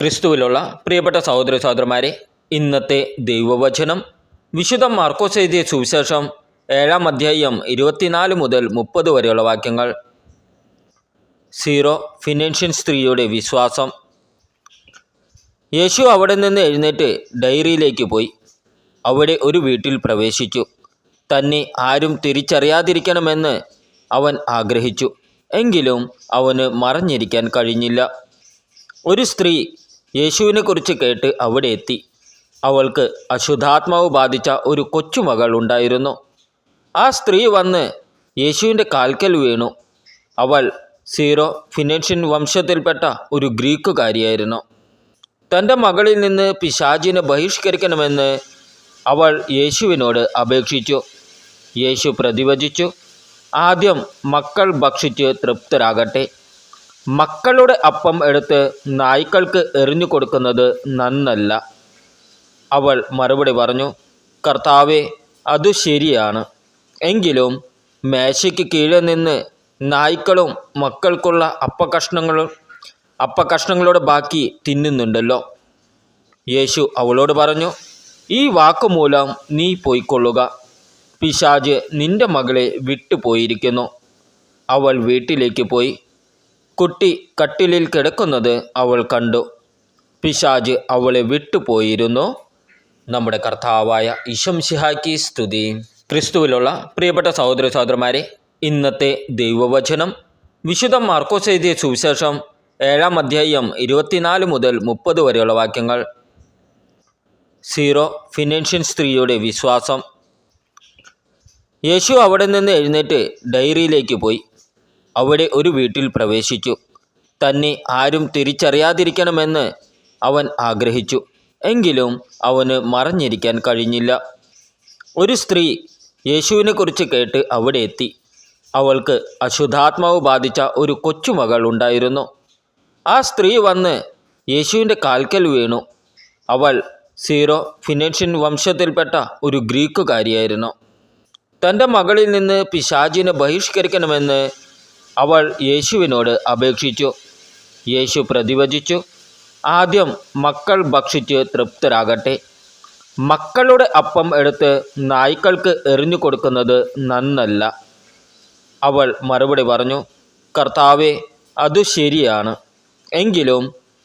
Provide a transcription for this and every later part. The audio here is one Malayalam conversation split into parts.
ക്രിസ്തുവിലുള്ള പ്രിയപ്പെട്ട സഹോദര സഹോദരന്മാരെ, ഇന്നത്തെ ദൈവവചനം വിശുദ്ധ മാർക്കോസ് എഴുതിയ സുവിശേഷം 7-ാം അധ്യായം 24 മുതൽ 30 വരെയുള്ള വാക്യങ്ങൾ. ഫിനീഷ്യൻ സ്ത്രീയുടെ വിശ്വാസം. യേശു അവിടെ നിന്ന് എഴുന്നേറ്റ് ഡയറിയിലേക്ക് പോയി. അവിടെ ഒരു വീട്ടിൽ പ്രവേശിച്ചു. തന്നെ ആരും തിരിച്ചറിയാതിരിക്കണമെന്ന് അവൻ ആഗ്രഹിച്ചു. എങ്കിലും അവന് മറഞ്ഞിരിക്കാൻ കഴിഞ്ഞില്ല. ഒരു സ്ത്രീ യേശുവിനെക്കുറിച്ച് കേട്ട് അവിടെ എത്തി. അവൾക്ക് അശുദ്ധാത്മാവ് ബാധിച്ച ഒരു കൊച്ചുമകൾ ഉണ്ടായിരുന്നു. ആ സ്ത്രീ വന്ന് യേശുവിൻ്റെ കാൽക്കൽ വീണു. അവൾ ഫിനീഷ്യൻ വംശത്തിൽപ്പെട്ട ഒരു ഗ്രീക്കുകാരിയായിരുന്നു. തൻ്റെ മകളിൽ നിന്ന് പിശാചിനെ ബഹിഷ്കരിക്കണമെന്ന് അവൾ യേശുവിനോട് അപേക്ഷിച്ചു. യേശു പ്രതിവചിച്ചു, ആദ്യം മക്കൾ ഭക്ഷിച്ച് തൃപ്തരാകട്ടെ. മക്കളുടെ അപ്പം എടുത്ത് നായ്ക്കൾക്ക് എറിഞ്ഞു കൊടുക്കുന്നത് നന്നല്ല. അവൾ മറുപടി പറഞ്ഞു, കർത്താവേ, അതു ശരിയാണ്. എങ്കിലും മേശയ്ക്ക് കീഴെ നിന്ന് നായ്ക്കളും മക്കൾക്കുള്ള അപ്പക്കഷ്ണങ്ങളുടെ ബാക്കി തിന്നുന്നുണ്ടല്ലോ. യേശു അവളോട് പറഞ്ഞു, ഈ വാക്കുമൂലം നീ പോയിക്കൊള്ളുക. പിശാച് നിന്റെ മകളെ വിട്ടുപോയിരിക്കുന്നു. അവൾ വീട്ടിലേക്ക് പോയി. കുട്ടി കട്ടിലിൽ കിടക്കുന്നത് അവൾ കണ്ടു. പിശാച് അവളെ വിട്ടുപോയിരുന്നു. നമ്മുടെ കർത്താവായ ഈശോമിശിഹായ്ക്ക് സ്തുതി. ക്രിസ്തുവിലുള്ള പ്രിയപ്പെട്ട സഹോദര സഹോദരന്മാരെ, ഇന്നത്തെ ദൈവവചനം വിശുദ്ധ മാർക്കോസ് എഴുതിയ സുവിശേഷം 7-ാം അധ്യായം 24 മുതൽ 30 വരെയുള്ള വാക്യങ്ങൾ. ഫിനീഷ്യൻ സ്ത്രീയുടെ വിശ്വാസം. യേശു അവിടെ നിന്ന് എഴുന്നേറ്റ് ഡയറിയിലേക്ക് പോയി. അവിടെ ഒരു വീട്ടിൽ പ്രവേശിച്ചു. തന്നെ ആരും തിരിച്ചറിയാതിരിക്കണമെന്ന് അവൻ ആഗ്രഹിച്ചു. എങ്കിലും അവന് മറഞ്ഞിരിക്കാൻ കഴിഞ്ഞില്ല. ഒരു സ്ത്രീ യേശുവിനെക്കുറിച്ച് കേട്ട് അവിടെ എത്തി. അവൾക്ക് അശുദ്ധാത്മാവ് ബാധിച്ച ഒരു കൊച്ചുമകൾ ഉണ്ടായിരുന്നു. ആ സ്ത്രീ വന്ന് യേശുവിൻ്റെ കാൽക്കൽ വീണു. അവൾ ഫിനീഷ്യൻ വംശത്തിൽപ്പെട്ട ഒരു ഗ്രീക്കുകാരിയായിരുന്നു. തൻ്റെ മകളിൽ നിന്ന് പിശാചിനെ ബഹിഷ്കരിക്കണമെന്ന് അവൾ യേശുവിനോട് അപേക്ഷിച്ചു. യേശു പ്രതിവചിച്ചു, ആദ്യം മക്കൾ ഭക്ഷിച്ച് തൃപ്തരാകട്ടെ. മക്കളുടെ അപ്പം എടുത്ത് നായ്ക്കൾക്ക് എറിഞ്ഞു കൊടുക്കുന്നത് നന്നല്ല. അവൾ മറുപടി പറഞ്ഞു, കർത്താവേ, അതു ശരിയാണ്. എങ്കിലും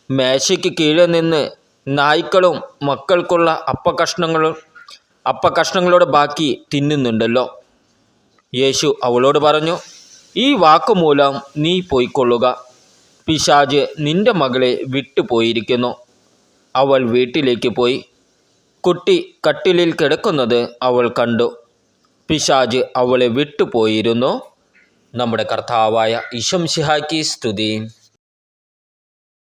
മേശയ്ക്ക് കീഴെ നിന്ന് നായ്ക്കളും മക്കൾക്കുള്ള അപ്പക്കഷ്ണങ്ങളുടെ ബാക്കി തിന്നുന്നുണ്ടല്ലോ. യേശു അവളോട് പറഞ്ഞു, ഈ വാക്കുമൂലം നീ പോയിക്കൊള്ളുക. പിശാച് നിന്റെ മകളെ വിട്ടുപോയിരിക്കുന്നു. അവൾ വീട്ടിലേക്ക് പോയി. കുട്ടി കട്ടിലിൽ കിടക്കുന്നത് അവൾ കണ്ടു. പിശാച് അവളെ വിട്ടുപോയിരുന്നു. നമ്മുടെ കർത്താവായ ഈശോമിശിഹായ്ക്ക് സ്തുതി.